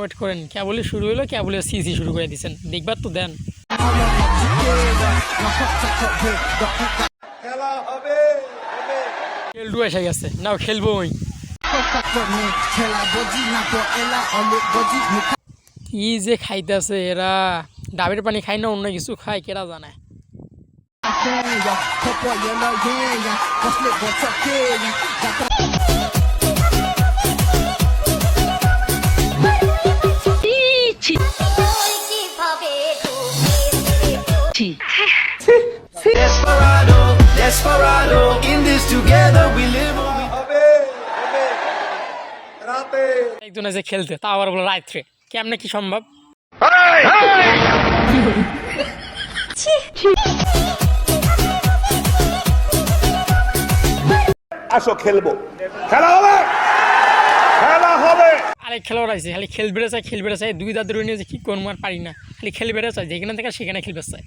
Wait করেন, কেবলই শুরু হলো, কেবলই সিসি শুরু করে দিচ্ছেন, দেখবার তো দেন। খেলডু এসে গেছে, নাও খেলবো ওই। কি যে খাইতেছে এরা, ডাবের পানি খাই না অন্য কিছু খায় কেরা জানে। Desperado, in this together we live. একজন এসে খেলতে, তা আবার বলো রাত্রে, কেমনে কি সম্ভব? আসো খেলবো, খেলা হবে, খেলা হবে। আরেক খেলোয়াড় আছে, খালি খেলবে চাই, দুই দাদুর নিয়ে যে কি করবো আর পারি না, খালি খেলবে চাই, যেখানে থেকে সেখানে খেলবে চাই।